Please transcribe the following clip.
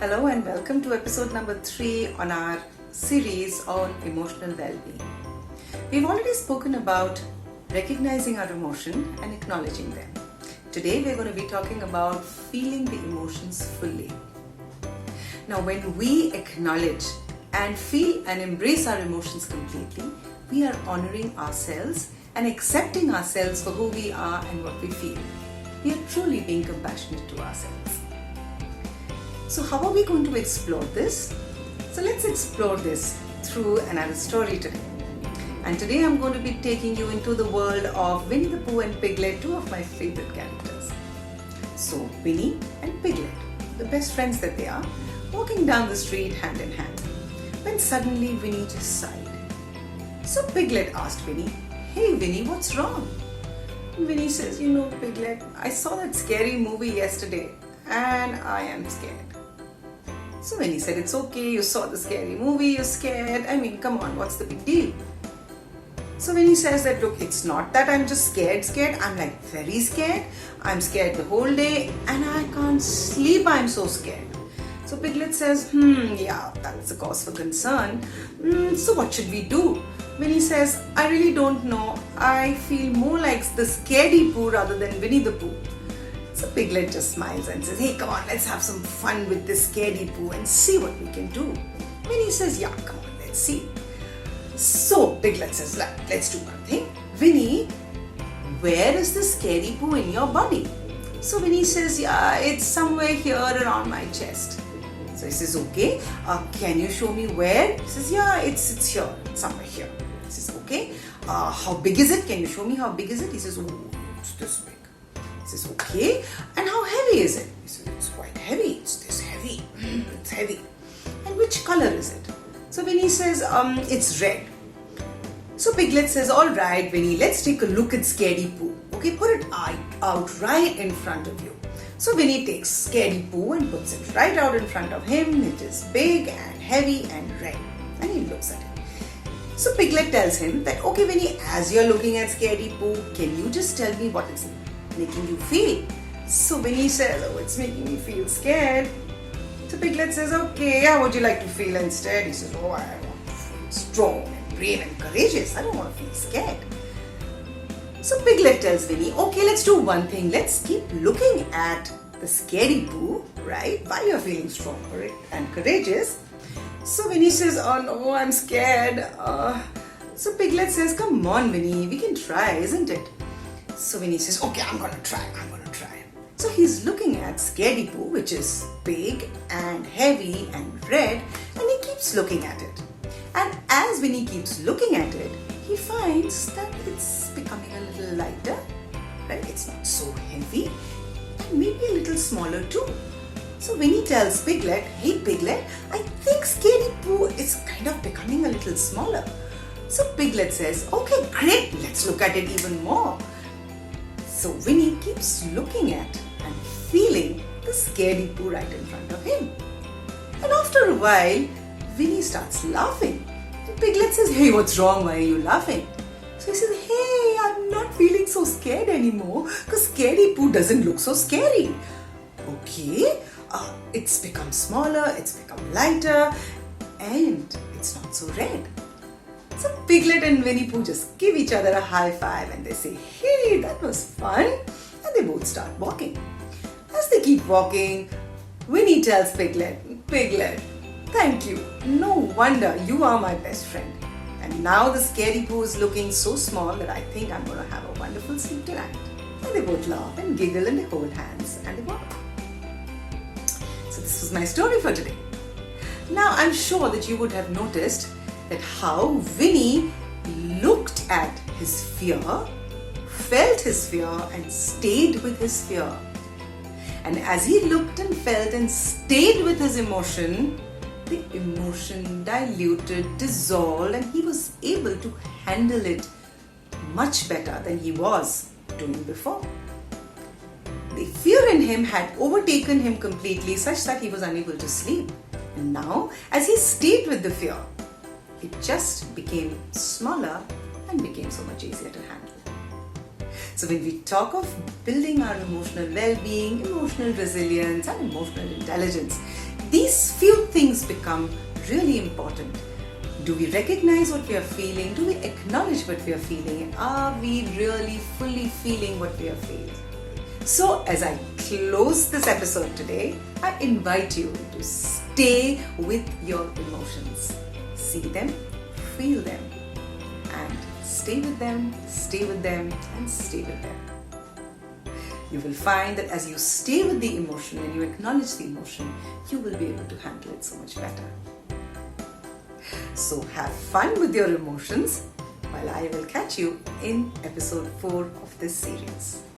Hello and welcome to episode number 3 on our series on emotional well-being. We've already spoken about recognizing our emotion and acknowledging them. Today we're going to be talking about feeling the emotions fully. Now when we acknowledge and feel and embrace our emotions completely, we are honoring ourselves and accepting ourselves for who we are and what we feel. We are truly being compassionate to ourselves. So how are we going to explore this? So let's explore this through another story today. And today I'm going to be taking you into the world of Winnie the Pooh and Piglet, two of my favorite characters. So Winnie and Piglet, the best friends that they are, walking down the street hand in hand, when suddenly Winnie just sighed. So Piglet asked Winnie, "Hey Winnie, what's wrong?" And Winnie says, Piglet, I saw that scary movie yesterday and I am scared. So Winnie said, "It's okay, you saw the scary movie, you're scared. Come on, what's the big deal?" So Winnie says that, "Look, it's not that I'm just scared. I'm like very scared. I'm scared the whole day and I can't sleep. I'm so scared." So Piglet says, yeah, that's a cause for concern. So what should we do? Winnie says, "I really don't know. I feel more like the scaredy Pooh rather than Winnie the Pooh." So Piglet just smiles and says, "Hey, come on, let's have some fun with this scaredy Pooh and see what we can do." Winnie says, "Yeah, come on, let's see." So Piglet says, "Let's do one thing. Winnie, where is the scary Pooh in your body?" So Winnie says, "Yeah, it's somewhere here around my chest." So he says, "Okay, can you show me where?" He says, "Yeah, it's here, somewhere here." He says, "Okay, how big is it? Can you show me how big is it?" He says, "Oh, it's this big." He says, "Okay, and how heavy is it?" He says, "It's quite heavy. It's this heavy. It's heavy." "And which color is it?" So Winnie says, "It's red." So Piglet says, "All right, Winnie, let's take a look at Scaredy Pooh. Okay, put it out right in front of you." So Winnie takes Scaredy Pooh and puts it right out in front of him. It is big and heavy and red, and he looks at it. So Piglet tells him that, "Okay, Winnie, as you're looking at Scaredy Pooh, can you just tell me what it's making you feel?" So Winnie says, "Oh, it's making me feel scared." So Piglet says, "Okay, how would you like to feel instead?" He says, "Oh, I want to feel strong and brave and courageous. I don't want to feel scared." So Piglet tells Winnie, "Okay, let's do one thing. Let's keep looking at the scary Pooh, right, while you're feeling strong and courageous." So Winnie says, "Oh no, I'm scared." So Piglet says, "Come on, Winnie, we can try, isn't it?" So Winnie says, "Okay, I'm gonna try. So he's looking at Scaredy Pooh, which is big and heavy and red, and he keeps looking at it. And as Winnie keeps looking at it, he finds that it's becoming a little lighter, right? It's not so heavy, and maybe a little smaller too. So Winnie tells Piglet, "Hey Piglet, I think Scaredy Pooh is kind of becoming a little smaller." So Piglet says, "Okay, great, let's look at it even more." So Winnie keeps looking at and feeling the Scaredy Pooh right in front of him. And after a while, Winnie starts laughing. And Piglet says, "Hey, what's wrong? Why are you laughing?" So he says, "Hey, I'm not feeling so scared anymore because Scaredy Pooh doesn't look so scary. Okay, it's become smaller, it's become lighter, and it's not so red." So Piglet and Winnie Pooh just give each other a high five and they say, "Hey, that was fun." And they both start walking. As they keep walking, Winnie tells Piglet, "Piglet, thank you. No wonder you are my best friend. And now the Scaredy Pooh is looking so small that I think I'm going to have a wonderful sleep tonight." And they both laugh and giggle and they hold hands and they walk. So this was my story for today. Now I'm sure that you would have noticed that how Winnie looked at his fear, felt his fear and stayed with his fear. And as he looked and felt and stayed with his emotion, the emotion diluted, dissolved, and he was able to handle it much better than he was doing before. The fear in him had overtaken him completely such that he was unable to sleep. And now, as he stayed with the fear, it just became smaller and became so much easier to handle. So when we talk of building our emotional well-being, emotional resilience and emotional intelligence, these few things become really important. Do we recognize what we are feeling? Do we acknowledge what we are feeling? Are we really fully feeling what we are feeling? So, as I close this episode today, I invite you to stay with your emotions. See them, feel them, and stay with them, stay with them, and stay with them. You will find that as you stay with the emotion and you acknowledge the emotion, you will be able to handle it so much better. So have fun with your emotions while I will catch you in episode 4 of this series.